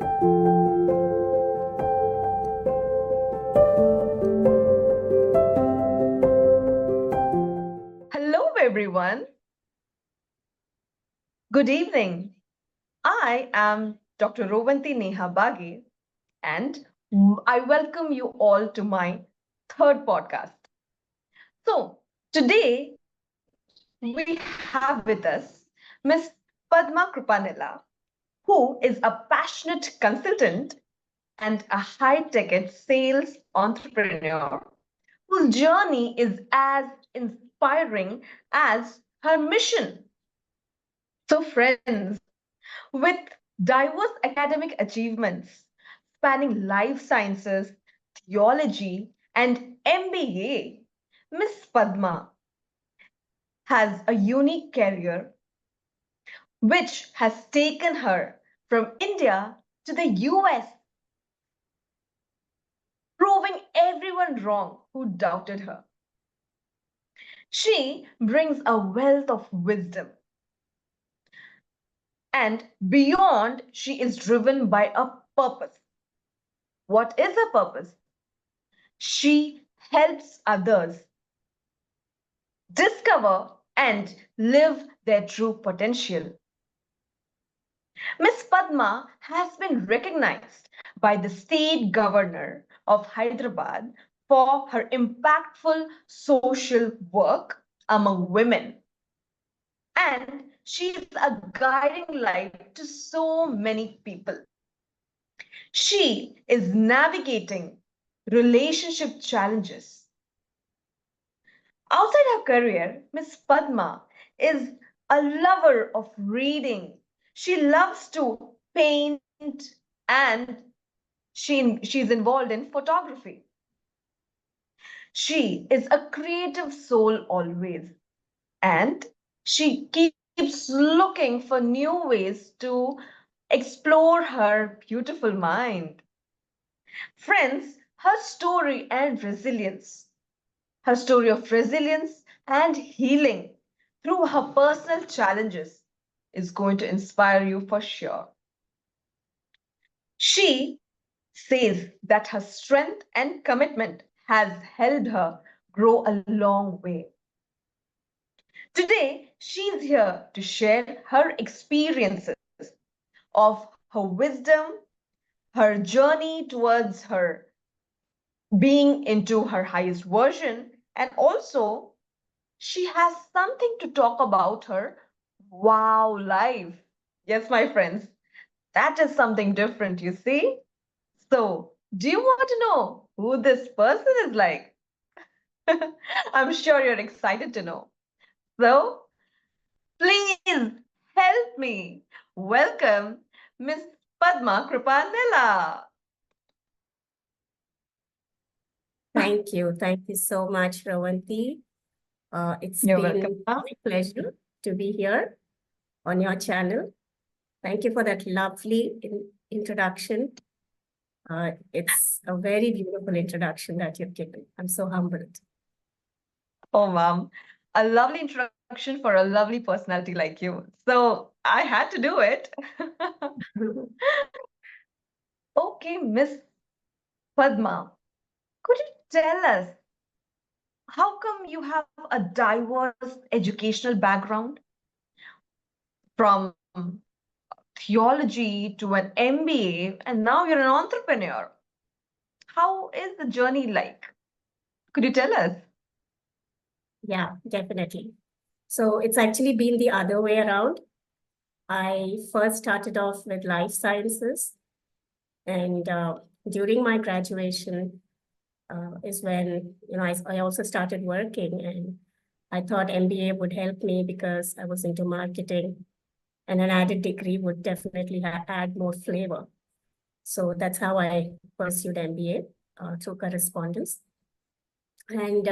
Hello, everyone. Good evening. I am Dr. Rovanti Neha Bagi, and I welcome you all to my third podcast. So, today we have with us Miss Padma Krupa, who is a passionate consultant and a high-ticket sales entrepreneur whose journey is as inspiring as her mission. So, friends, with diverse academic achievements spanning life sciences, theology, and MBA, Miss Padma has a unique career which has taken her from India to the US, proving everyone wrong who doubted her. She brings a wealth of wisdom, and beyond, she is driven by a purpose. What is her purpose? She helps others discover and live their true potential. Miss Padma has been recognized by the state governor of Hyderabad for her impactful social work among women. And she is a guiding light to so many people. She is navigating relationship challenges. Outside her career, Miss Padma is a lover of reading. She loves to paint and she's involved in photography. She is a creative soul always, and she keeps looking for new ways to explore her beautiful mind. Friends, her story of resilience and healing through her personal challenges is going to inspire you for sure. She says that her strength and commitment has helped her grow a long way. Today, she's here to share her experiences of her wisdom, her journey towards her being into her highest version, and also she has something to talk about her wow life. Yes, my friends, that is something different, you see. So, do you want to know who this person is like? I'm sure you're excited to know. So, please help me welcome Miss Padma Krupa Nela. Thank you. Thank you so much, Ravanti. It's You're been welcome. my pleasure to be here on your channel. Thank you for that lovely introduction. It's a very beautiful introduction that you've given. I'm so humbled. Oh, mom, a lovely introduction for a lovely personality like you. So I had to do it. Okay, Miss Padma, could you tell us how come you have a diverse educational background from theology to an MBA, and now you're an entrepreneur? How is the journey like? Could you tell us? Yeah, definitely. So it's actually been the other way around. I first started off with life sciences, and during my graduation is when I also started working, and I thought MBA would help me because I was into marketing, and an added degree would definitely add more flavor. So that's how I pursued MBA through correspondence. And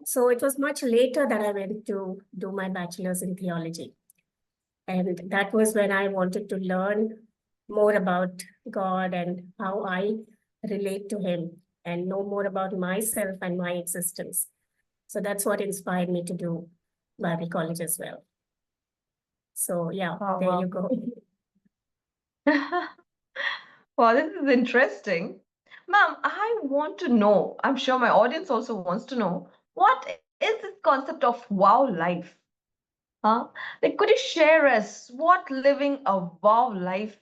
so it was much later that I went to do my bachelor's in theology. And that was when I wanted to learn more about God and how I relate to Him and know more about myself and my existence. So that's what inspired me to do Bible college as well. So yeah, Oh, there wow. you go. Wow, this is interesting. Ma'am, I want to know, I'm sure my audience also wants to know, what is this concept of wow life? Huh? Like, could you share us what living a wow life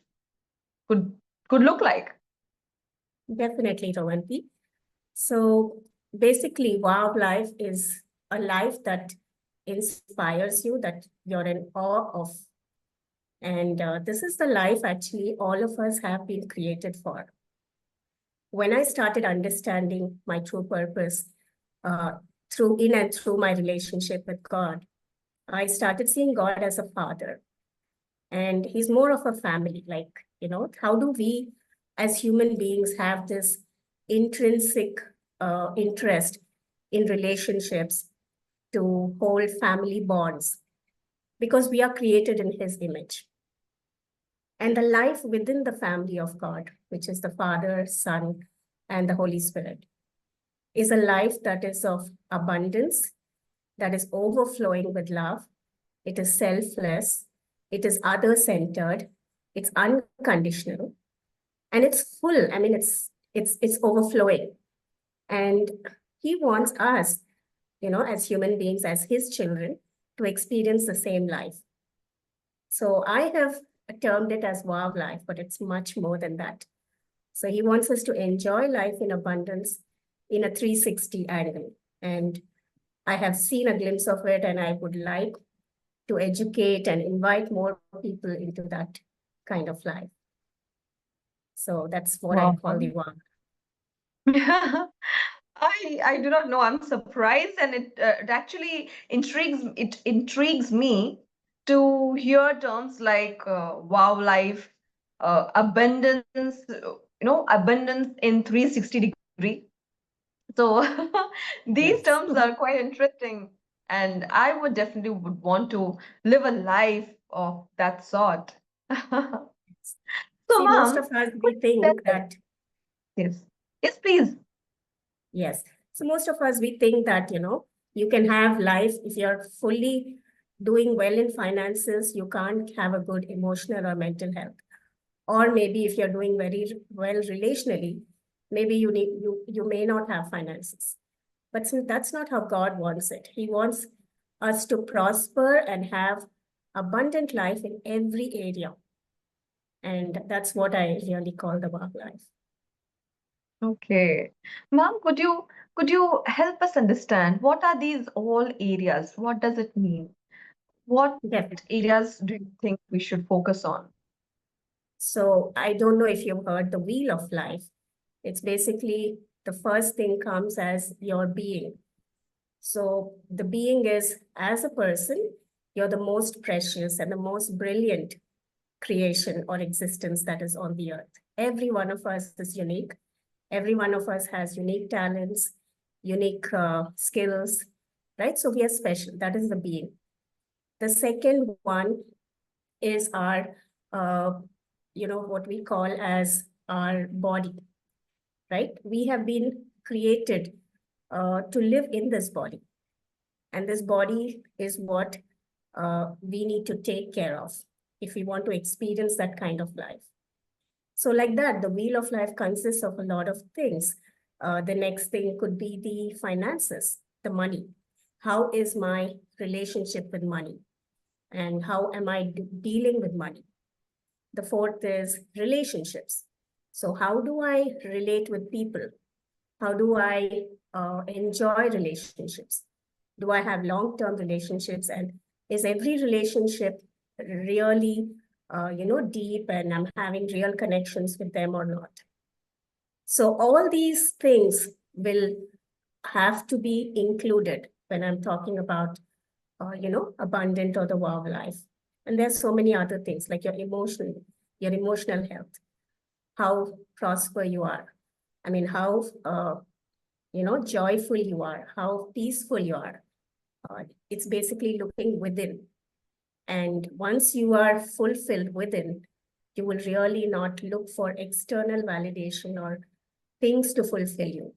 could could look like? Definitely, Ravanti. So basically, wow life is a life that inspires you, that you're in awe of. And this is the life actually all of us have been created for. When I started understanding my true purpose uh, through in and through my relationship with God, I started seeing God as a father, and he's more of a family. Like, how do we as human beings have this intrinsic interest in relationships to hold family bonds? Because we are created in his image. And the life within the family of God, which is the Father, Son, and the Holy Spirit, is a life that is of abundance, that is overflowing with love. It is selfless. It is other centered. It's unconditional, and it's full. I mean, it's overflowing. And he wants us, as human beings, as his children, to experience the same life. So I have termed it as wow life, but it's much more than that. So he wants us to enjoy life in abundance in a 360 angle. And I have seen a glimpse of it, and I would like to educate and invite more people into that kind of life. So that's what I Wow. call the wow. I do not know. I'm surprised, and it actually intrigues me to hear terms like wow life, abundance, abundance in 360 degree. So these terms Yes. are quite interesting, and I would definitely would want to live a life of that sort. So, See, most ma'am, of us, could we you tell think us? that, Yes, yes, please. yes. So most of us, we think that, you can have life if you're fully doing well in finances, you can't have a good emotional or mental health. Or maybe if you're doing very well relationally, maybe you may not have finances. But since that's not how God wants it. He wants us to prosper and have abundant life in every area. And that's what I really call the work life. Okay. Ma'am, could you help us understand what are these all areas? What does it mean? What Definitely. areas do you think we should focus on? So I don't know if you've heard the wheel of life. It's basically the first thing comes as your being. So the being is, as a person, you're the most precious and the most brilliant creation or existence that is on the earth. Every one of us is unique. Every one of us has unique talents, unique skills, right? So we are special. That is the being. The second one is our, uh, what we call as our body, right? We have been created to live in this body. And this body is what we need to take care of if we want to experience that kind of life. So, like that, the wheel of life consists of a lot of things. The next thing could be the finances, the money. How is my relationship with money? And how am I dealing with money? The fourth is relationships. So, how do I relate with people? How do I enjoy relationships? Do I have long-term relationships? And is every relationship really, deep, and I'm having real connections with them or not? So all these things will have to be included when I'm talking about, abundant or the wow life. And there's so many other things like your emotional health, how prosper you are. I mean, how, joyful you are, how peaceful you are. It's basically looking within. And once you are fulfilled within, you will really not look for external validation or things to fulfill you,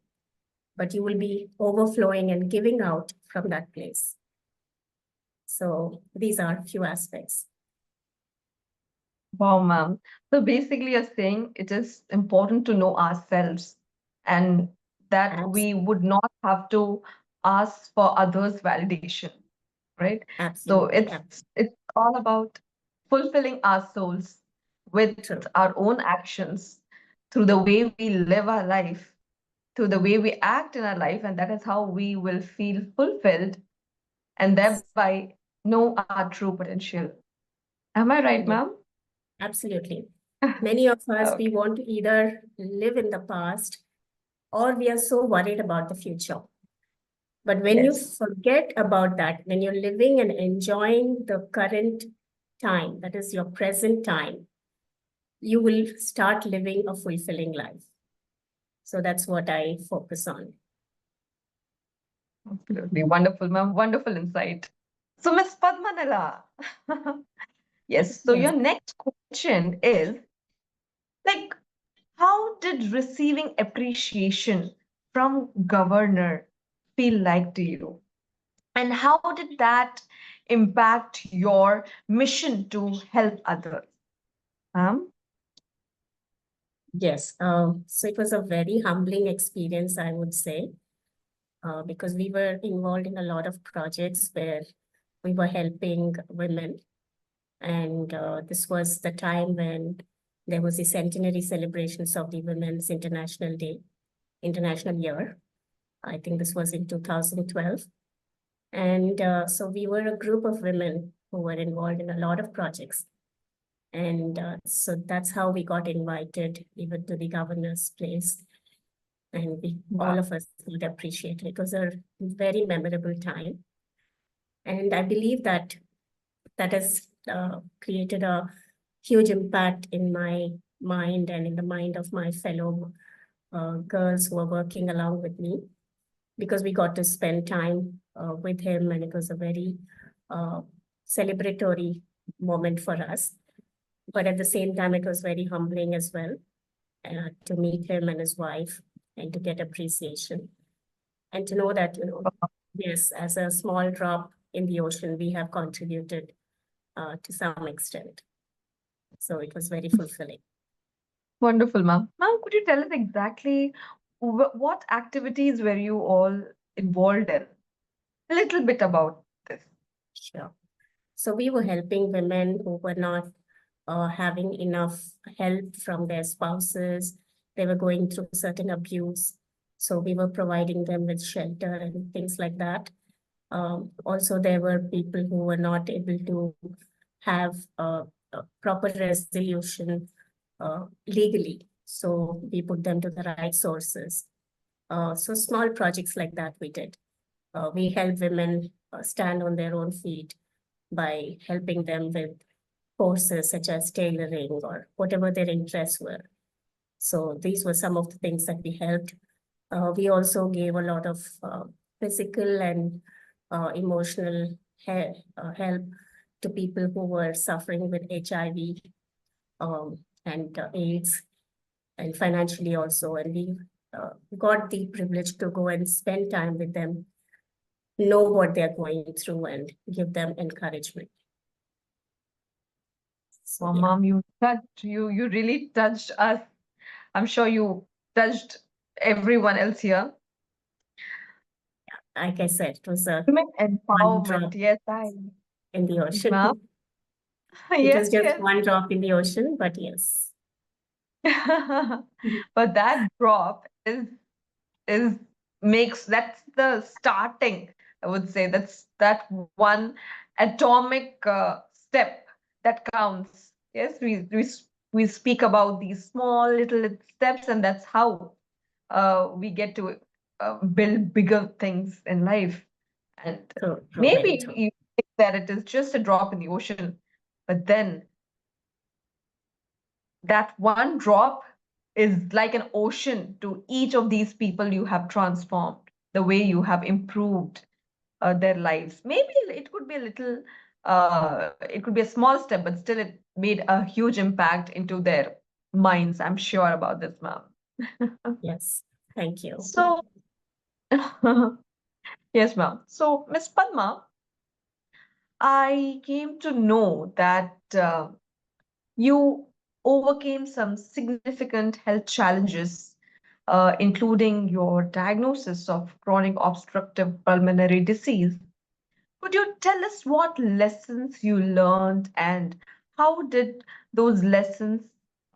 but you will be overflowing and giving out from that place. So these are a few aspects. Wow, ma'am. So basically, you're saying it is important to know ourselves and that we Absolutely, would not have to ask for others' validation, right? So absolutely, it's all about fulfilling our souls with true. our own actions through the way we live our life, through the way we act in our life, and that is how we will feel fulfilled and thereby know our true potential. Am I right, Yeah, ma'am? absolutely. Many of us, we Okay. want to either live in the past or we are so worried about the future. But when you Yes. forget about that, when you're living and enjoying the current time, that is your present time, you will start living a fulfilling life. So that's what I focus on. Absolutely wonderful, ma'am. Wonderful insight. So, Miss Padmanala, yes. So, Yes. your next question is like, how did receiving appreciation from governor feel like to you, and how did that impact your mission to help others? Yes. So it was a very humbling experience, I would say, because we were involved in a lot of projects where we were helping women. And this was the time when there was the centenary celebrations of the Women's International Day, International Year. I think this was in 2012. And so we were a group of women who were involved in a lot of projects. And so that's how we got invited even to the governor's place. And we, Wow. all of us would appreciate it. It was a very memorable time. And I believe that that has created a huge impact in my mind and in the mind of my fellow girls who are working along with me, because we got to spend time with him, and it was a very uh, celebratory moment for us. But at the same time, it was very humbling as well to meet him and his wife and to get appreciation and to know that, yes, as a small drop in the ocean, we have contributed to some extent. So it was very fulfilling. Wonderful, ma'am. Ma'am, could you tell us exactly what activities were you all involved in? A little bit about this. Sure. So we were helping women who were not having enough help from their spouses. They were going through certain abuse. So we were providing them with shelter and things like that. Also, there were people who were not able to have a proper resolution legally. So we put them to the right sources. So small projects like that we did. We help women stand on their own feet by helping them with courses such as tailoring or whatever their interests were. So these were some of the things that we helped. We also gave a lot of physical and emotional help to people who were suffering with HIV and AIDS, and financially also. And we got the privilege to go and spend time with them, know what they're going through, and give them encouragement. So Well, yeah, mom, you really touched us. I'm sure you touched everyone else here. like I said, it was a Women one empowerment. drop Yes, I. in the Yes, ma'am. ocean. It was Yes, just yes. one drop in the ocean, but yes. Mhm. But that drop is makes that's the starting, I would say. That's that one atomic step that counts. Yes, we speak about these small little steps, and that's how we get to build bigger things in life. And True, true, very maybe true. you think that it is just a drop in the ocean, but then that one drop is like an ocean to each of these people you have transformed, the way you have improved their lives. Maybe it could be a little, it could be a small step, but still it made a huge impact into their minds. I'm sure about this, ma'am. Yes, thank you. So, yes, ma'am. So, Miss Padma, I came to know that You overcame some significant health challenges, including your diagnosis of chronic obstructive pulmonary disease. Could you tell us what lessons you learned and how did those lessons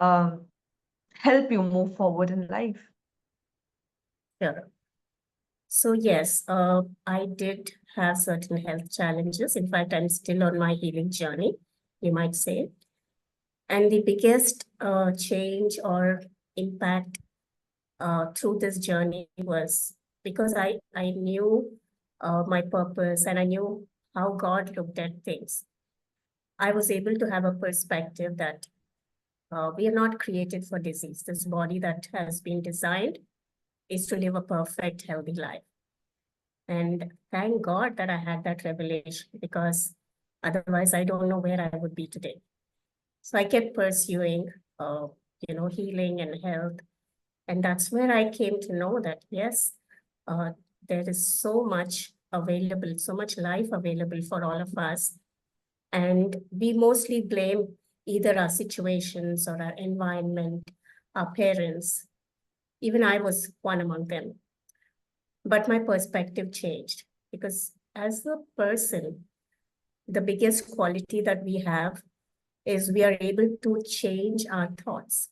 um, help you move forward in life? Sure. So yes, I did have certain health challenges. In fact, I'm still on my healing journey, you might say. And the biggest change or impact through this journey was because I knew my purpose and I knew how God looked at things. I was able to have a perspective that we are not created for disease. This body that has been designed is to live a perfect, healthy life. And thank God that I had that revelation because otherwise I don't know where I would be today. So I kept pursuing, uh, healing and health. And that's where I came to know that, yes, uh, there is so much available, so much life available for all of us. And we mostly blame either our situations or our environment, our parents. Even I was one among them. But my perspective changed because as a person, the biggest quality that we have is we are able to change our thoughts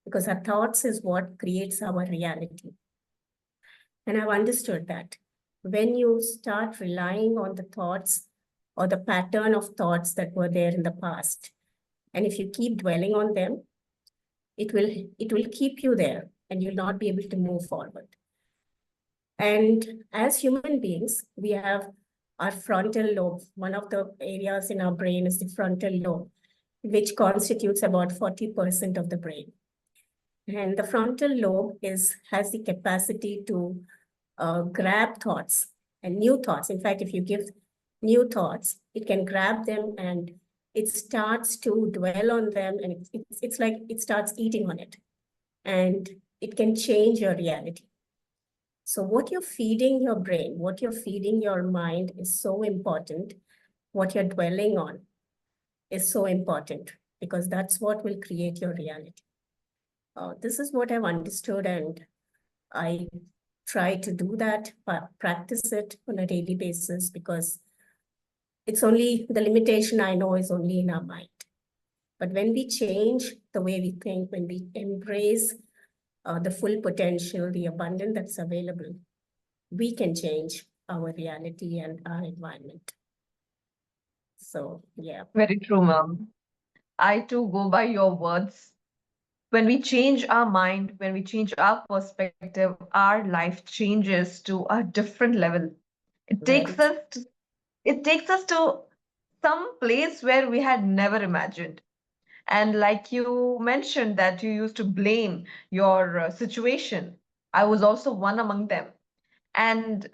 because our thoughts is what creates our reality. And I've understood that when you start relying on the thoughts or the pattern of thoughts that were there in the past, and if you keep dwelling on them, it will keep you there and you'll not be able to move forward. And as human beings, we have our frontal lobe. One of the areas in our brain is the frontal lobe, which constitutes about 40% of the brain. And the frontal lobe has the capacity to grab thoughts and new thoughts. In fact, if you give new thoughts, it can grab them and it starts to dwell on them, and it's like it starts eating on it, and it can change your reality. So what you're feeding your brain, what you're feeding your mind is so important. What you're dwelling on is so important because that's what will create your reality. This is what I've understood, and I try to do that, practice it on a daily basis because it's only the limitation I know is only in our mind. But when we change the way we think, when we embrace the full potential, the abundance that's available, we can change our reality and our environment. So, yeah. Very true, ma'am. I too go by your words. When we change our mind, when we change our perspective, our life changes to a different level. It Very takes true. us to, it takes us to some place where we had never imagined. And like you mentioned that you used to blame your situation, I was also one among them. And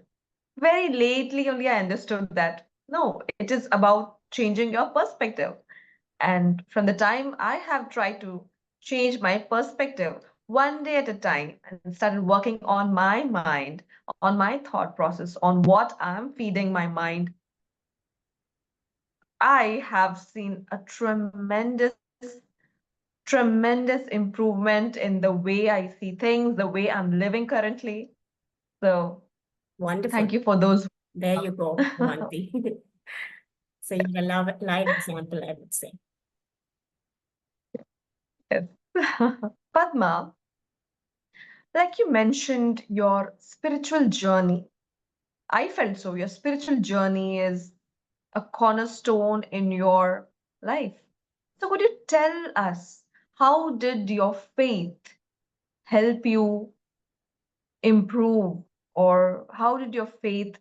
very lately only I understood that no, it is about changing your perspective. And from the time I have tried to change my perspective one day at a time and started working on my mind, on my thought process, on what I'm feeding my mind, I have seen a tremendous improvement in the way I see things, the way I'm living currently. So Wonderful. thank you for those. There you go, Avanti. So you're a live example, I would say. Yes. Padma, like you mentioned, your spiritual journey. I felt so. Your spiritual journey is a cornerstone in your life. So, could you tell us how did your faith help you improve, or how did your faith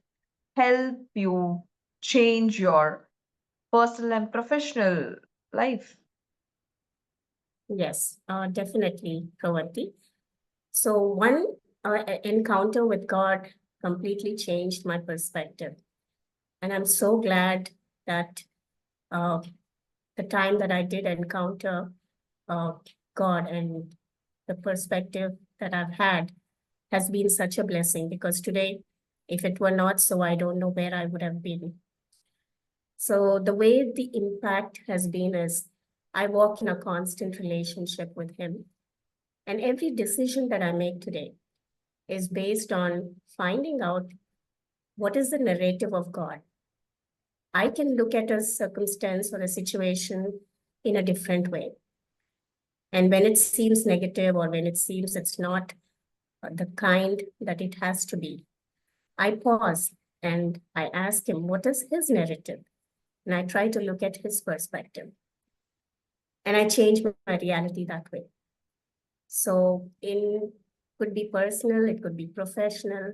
help you change your personal and professional life? Yes, definitely, Avanti. So one encounter with God completely changed my perspective. And I'm so glad that uh, the time that I did encounter uh, God and the perspective that I've had has been such a blessing because today, if it were not so, I don't know where I would have been. So the way the impact has been is I walk in a constant relationship with Him. And every decision that I make today is based on finding out what is the narrative of God. I can look at a circumstance or a situation in a different way. And when it seems negative or when it seems it's not the kind that it has to be, I pause and I ask Him, what is His narrative? And I try to look at His perspective. And I change my reality that way. So could be personal, it could be professional.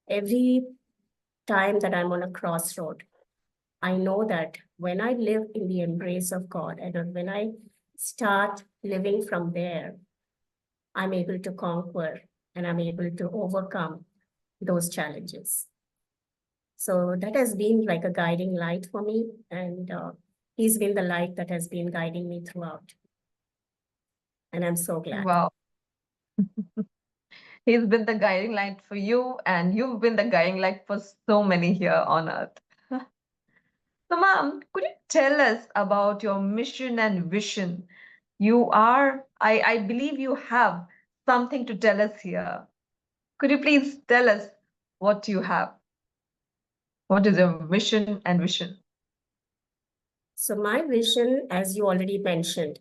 Every time that I'm on a crossroad, I know that when I live in the embrace of God and when I start living from there, I'm able to conquer and I'm able to overcome those challenges. So that has been like a guiding light for me. And He's been the light that has been guiding me throughout. And I'm so glad. Wow. He's been the guiding light for you, and you've been the guiding light for so many here on earth. So, ma'am, could you tell us about your mission and vision? I believe you have something to tell us here. Could you please tell us what you have? What is your mission and vision? So my vision, as you already mentioned,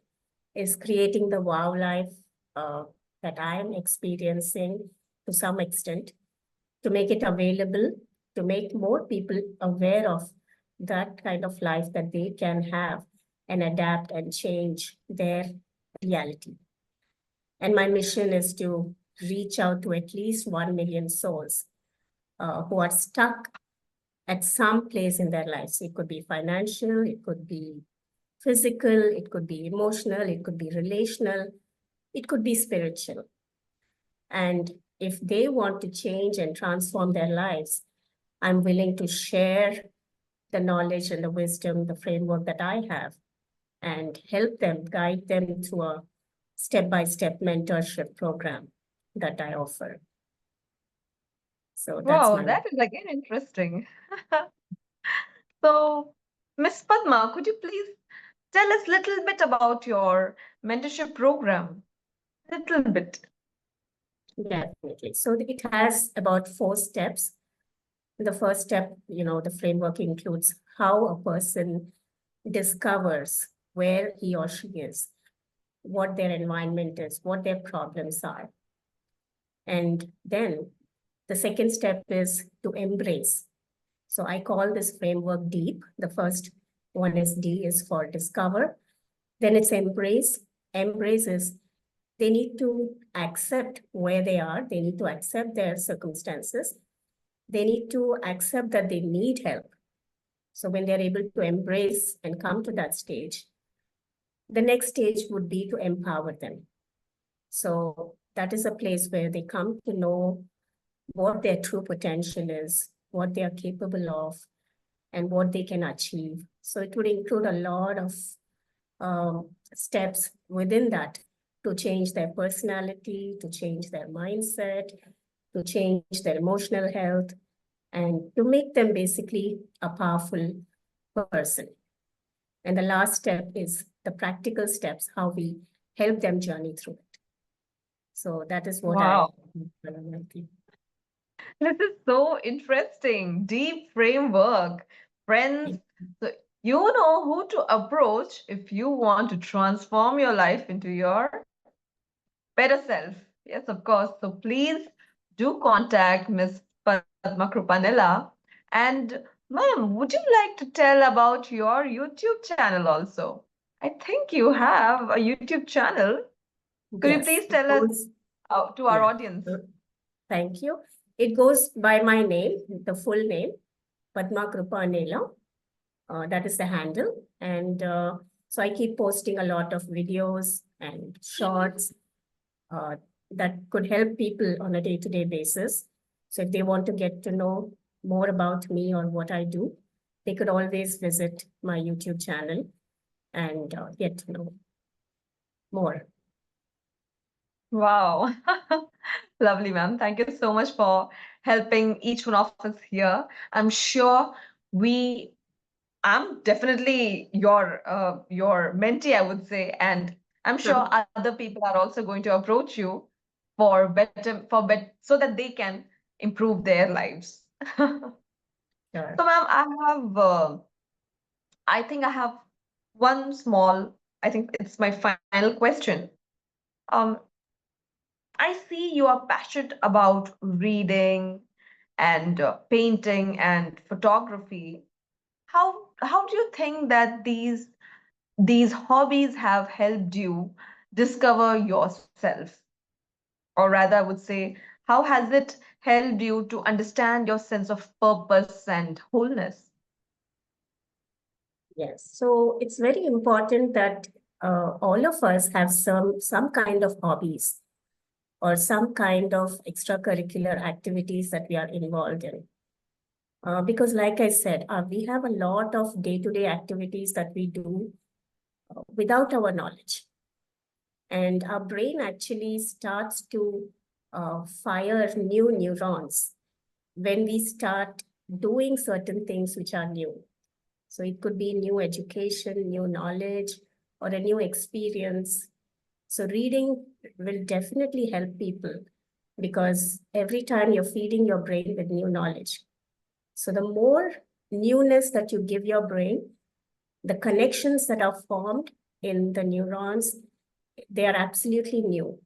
is creating the wow life that I am experiencing to some extent, to make it available, to make more people aware of that kind of life that they can have and adapt and change their reality. And my mission is to reach out to at least 1 million souls who are stuck at some place in their lives. It could be financial, it could be physical, it could be emotional, it could be relational, it could be spiritual. And if they want to change and transform their lives, I'm willing to share the knowledge and the wisdom, the framework that I have, and help them, guide them through a step-by-step mentorship program that I offer. So that's Wow, my that is again interesting. So, Miss Padma, could you please tell us a little bit about your mentorship program? Little bit. definitely. So it has about 4 steps. The first step, the framework includes how a person discovers where he or she is, what their environment is, what their problems are. And then the second step is to embrace. So I call this framework DEEP. The first one is D is for discover. Then it's embrace. Embrace is they need to accept where they are. They need to accept their circumstances. They need to accept that they need help. So when they're able to embrace and come to that stage, the next stage would be to empower them. So that is a place where they come to know what their true potential is, what they are capable of, and what they can achieve. So it would include a lot of steps within that to change their personality, to change their mindset, to change their emotional health, and to make them basically a powerful person. And the last step is the practical steps, how we help them journey through it. So that is what Wow. I This is so interesting. Deep framework. Friends, so you know who to approach if you want to transform your life into your better self. Yes, of course. So please do contact Miss Padma Krupa Nela. And ma'am, would you like to tell about your YouTube channel also? I think you have a YouTube channel. Could you Yes, please it tell us goes, to our yeah. audience? Thank you. It goes by my name, the full name, Padma Krupa Nela. That is the handle. And so I keep posting a lot of videos and shorts uh, that could help people on a day-to-day basis. So if they want to get to know more about me or what I do, they could always visit my YouTube channel and get to know more. Wow. Lovely, ma'am. Thank you so much for helping each one of us here. I'm sure we I'm definitely your mentee, I would say, and I'm sure other people are also going to approach you so that they can improve their lives. Sure. So, ma'am, I think I have one small, I think it's my final question. Um, I see you are passionate about reading and painting and photography. How do you think that these hobbies have helped you discover yourself? Or rather, I would say, how has it helped you to understand your sense of purpose and wholeness? Yes. So it's very important that all of us have some kind of hobbies or some kind of extracurricular activities that we are involved in. Because, like I said, we have a lot of day-to-day activities that we do without our knowledge. And our brain actually starts to fire new neurons when we start doing certain things which are new. So it could be new education, new knowledge, or a new experience. So reading will definitely help people because every time you're feeding your brain with new knowledge. So the more newness that you give your brain, the connections that are formed in the neurons, they are absolutely new.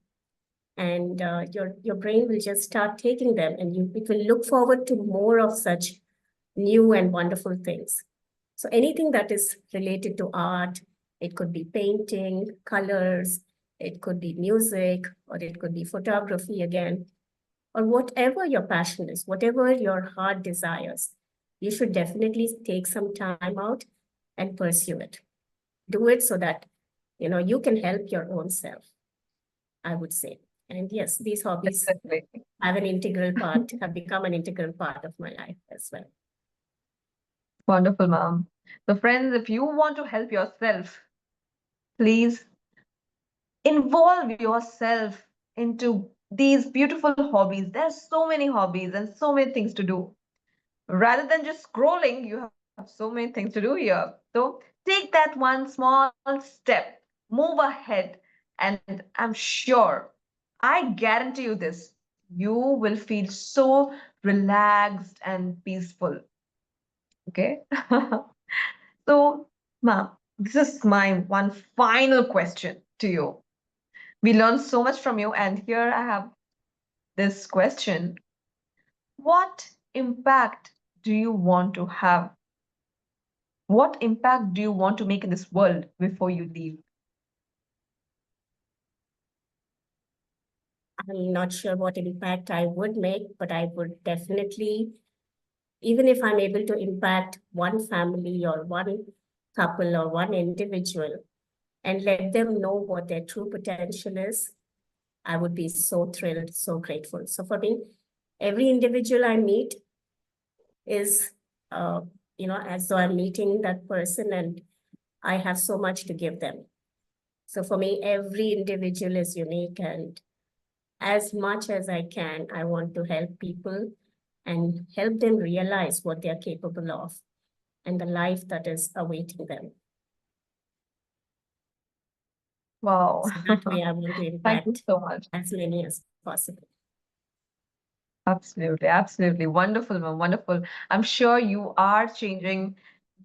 And your brain will just start taking them and it will look forward to more of such new and wonderful things. So anything that is related to art, it could be painting, colors, it could be music, or it could be photography again, or whatever your passion is, whatever your heart desires, you should definitely take some time out and pursue it. Do it so that you can help your own self, I would say. And yes, these hobbies Definitely. have become an integral part of my life as well. Wonderful, ma'am. So, friends, if you want to help yourself, please involve yourself into these beautiful hobbies. There's so many hobbies and so many things to do. Rather than just scrolling, you have so many things to do here. So take that one small step, move ahead, and I'm sure, I guarantee you this, you will feel so relaxed and peaceful. Okay. So, ma'am, this is my one final question to you. We learned so much from you, and here I have this question. What impact do you want to have? What impact do you want to make in this world before you leave? I'm not sure what impact I would make, but I would definitely, even if I'm able to impact one family or one couple or one individual and let them know what their true potential is, I would be so thrilled, so grateful. So for me, every individual I meet is, as though I'm meeting that person and I have so much to give them. So for me, every individual is unique, and as much as I can, I want to help people and help them realize what they're capable of and the life that is awaiting them. Wow. So that way, I want to Thank you impact so much. as many as possible. Absolutely, absolutely. Wonderful, ma'am. Wonderful. I'm sure you are changing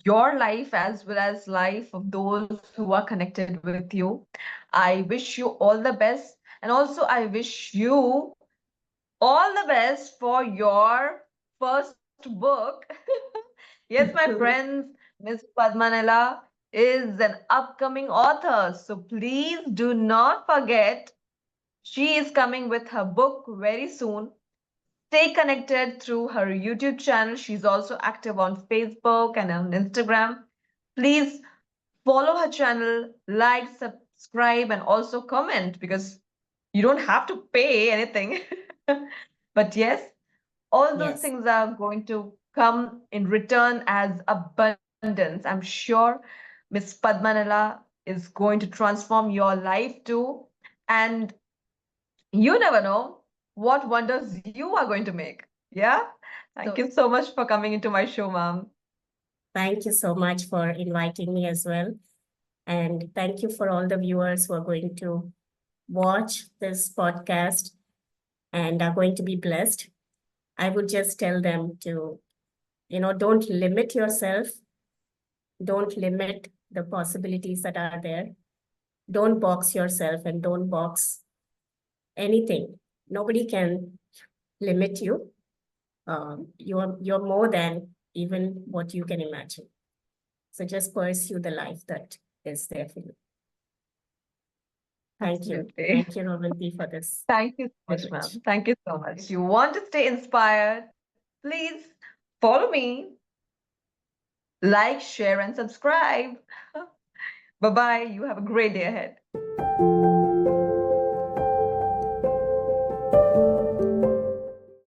your life as well as life of those who are connected with you. I wish you all the best. And also, I wish you all the best for your first book. Yes, my friends, Miss Padma Nela is an upcoming author. So please do not forget, she is coming with her book very soon. Stay connected through her YouTube channel. She's also active on Facebook and on Instagram. Please follow her channel, like, subscribe, and also comment because you don't have to pay anything. But yes, all those Yes. things are going to come in return as abundance. I'm sure Miss Padmanala is going to transform your life too. And you never know what wonders you are going to make. Yeah. Thank So you so much for coming into my show, ma'am. Thank you so much for inviting me as well. And thank you for all the viewers who are going to watch this podcast and are going to be blessed. I would just tell them to, don't limit yourself. Don't limit the possibilities that are there. Don't box yourself and don't box anything. Nobody can limit you. You're more than even what you can imagine. So just pursue the life that is there for you. Thank you. Absolutely. Thank you, Romanti, for this. Thank you so much, privilege. ma'am. Thank you so much. If you want to stay inspired, please follow me, like, share, and subscribe. Bye bye. You have a great day ahead.